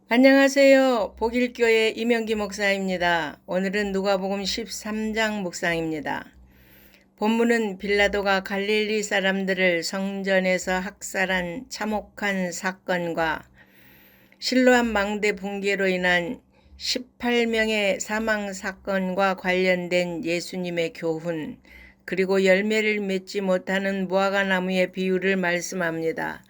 안녕하세요. 복일교회 이명기 목사입니다. 오늘은 누가복음 13장 묵상입니다. 본문은 빌라도가 갈릴리 사람들을 성전에서 학살한 참혹한 사건과 실로암 망대 붕괴로 인한 18명의 사망 사건과 관련된 예수님의 교훈, 그리고 열매를 맺지 못하는 무화과 나무의 비유를 말씀합니다.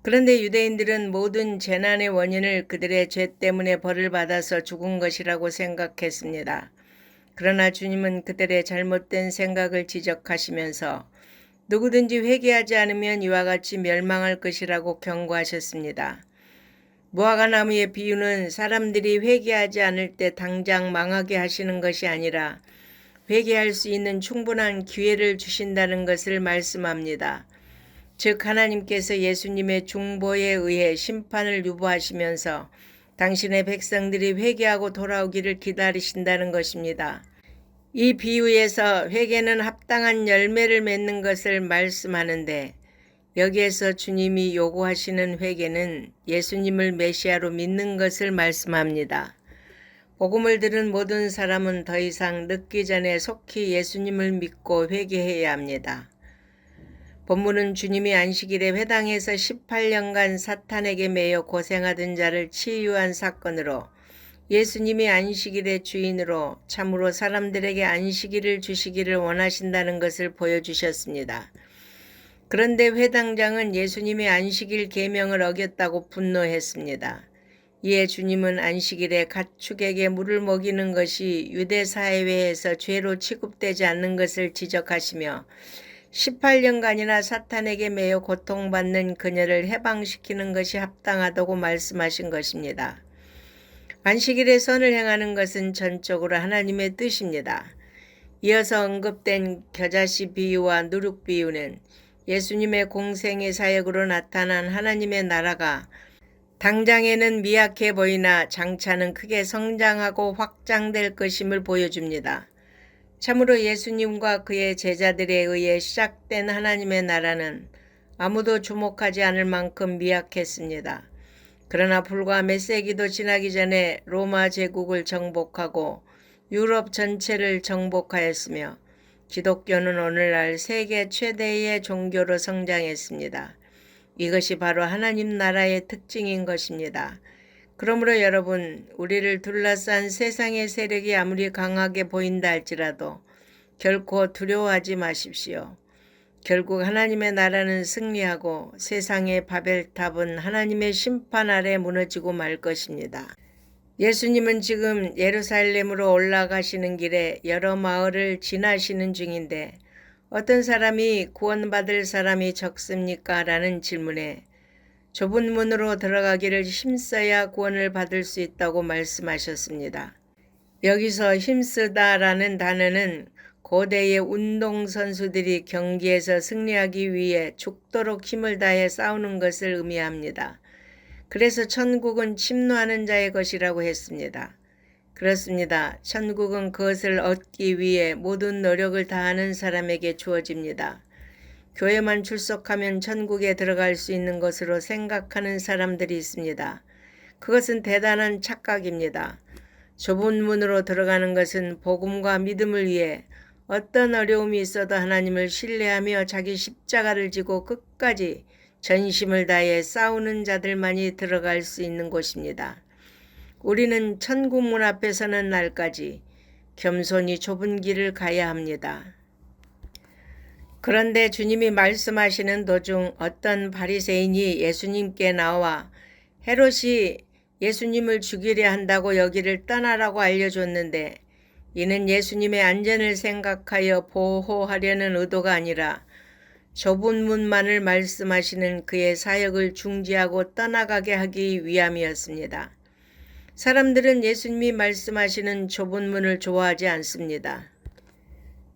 그런데 유대인들은 모든 재난의 원인을 그들의 죄 때문에 벌을 받아서 죽은 것이라고 생각했습니다. 그러나 주님은 그들의 잘못된 생각을 지적하시면서 누구든지 회개하지 않으면 이와 같이 멸망할 것이라고 경고하셨습니다. 무화과 나무의 비유는 사람들이 회개하지 않을 때 당장 망하게 하시는 것이 아니라 회개할 수 있는 충분한 기회를 주신다는 것을 말씀합니다. 즉 하나님께서 예수님의 중보에 의해 심판을 유보하시면서 당신의 백성들이 회개하고 돌아오기를 기다리신다는 것입니다. 이 비유에서 회개는 합당한 열매를 맺는 것을 말씀하는데, 여기에서 주님이 요구하시는 회개는 예수님을 메시아로 믿는 것을 말씀합니다. 복음을 들은 모든 사람은 더 이상 늦기 전에 속히 예수님을 믿고 회개해야 합니다. 본문은 주님이 안식일에 회당에서 18년간 사탄에게 매여 고생하던 자를 치유한 사건으로 예수님이 안식일의 주인으로 참으로 사람들에게 안식일을 주시기를 원하신다는 것을 보여주셨습니다. 그런데 회당장은 예수님의 안식일 계명을 어겼다고 분노했습니다. 이에 주님은 안식일에 가축에게 물을 먹이는 것이 유대 사회에서 죄로 취급되지 않는 것을 지적하시며 18년간이나 사탄에게 매여 고통받는 그녀를 해방시키는 것이 합당하다고 말씀하신 것입니다. 안식일에 선을 행하는 것은 전적으로 하나님의 뜻입니다. 이어서 언급된 겨자씨 비유와 누룩 비유는 예수님의 공생의 사역으로 나타난 하나님의 나라가 당장에는 미약해 보이나 장차는 크게 성장하고 확장될 것임을 보여줍니다. 참으로 예수님과 그의 제자들에 의해 시작된 하나님의 나라는 아무도 주목하지 않을 만큼 미약했습니다. 그러나 불과 몇 세기도 지나기 전에 로마 제국을 정복하고 유럽 전체를 정복하였으며 기독교는 오늘날 세계 최대의 종교로 성장했습니다. 이것이 바로 하나님 나라의 특징인 것입니다. 그러므로 여러분, 우리를 둘러싼 세상의 세력이 아무리 강하게 보인다 할지라도 결코 두려워하지 마십시오. 결국 하나님의 나라는 승리하고 세상의 바벨탑은 하나님의 심판 아래 무너지고 말 것입니다. 예수님은 지금 예루살렘으로 올라가시는 길에 여러 마을을 지나시는 중인데 어떤 사람이 구원받을 사람이 적습니까? 라는 질문에 좁은 문으로 들어가기를 힘써야 구원을 받을 수 있다고 말씀하셨습니다. 여기서 힘쓰다라는 단어는 고대의 운동선수들이 경기에서 승리하기 위해 죽도록 힘을 다해 싸우는 것을 의미합니다. 그래서 천국은 침노하는 자의 것이라고 했습니다. 그렇습니다. 천국은 그것을 얻기 위해 모든 노력을 다하는 사람에게 주어집니다. 교회만 출석하면 천국에 들어갈 수 있는 것으로 생각하는 사람들이 있습니다. 그것은 대단한 착각입니다. 좁은 문으로 들어가는 것은 복음과 믿음을 위해 어떤 어려움이 있어도 하나님을 신뢰하며 자기 십자가를 지고 끝까지 전심을 다해 싸우는 자들만이 들어갈 수 있는 곳입니다. 우리는 천국 문 앞에 서는 날까지 겸손히 좁은 길을 가야 합니다. 그런데 주님이 말씀하시는 도중 어떤 바리새인이 예수님께 나와 헤롯이 예수님을 죽이려 한다고 여기를 떠나라고 알려줬는데 이는 예수님의 안전을 생각하여 보호하려는 의도가 아니라 좁은 문만을 말씀하시는 그의 사역을 중지하고 떠나가게 하기 위함이었습니다. 사람들은 예수님이 말씀하시는 좁은 문을 좋아하지 않습니다.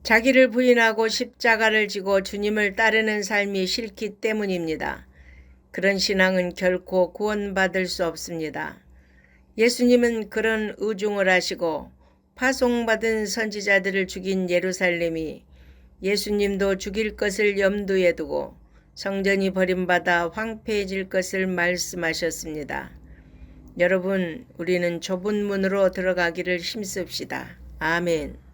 자기를 부인하고 십자가를 지고 주님을 따르는 삶이 싫기 때문입니다. 그런 신앙은 결코 구원받을 수 없습니다. 예수님은 그런 의중을 하시고 파송받은 선지자들을 죽인 예루살렘이 예수님도 죽일 것을 염두에 두고 성전이 버림받아 황폐해질 것을 말씀하셨습니다. 여러분, 우리는 좁은 문으로 들어가기를 힘씁시다. 아멘.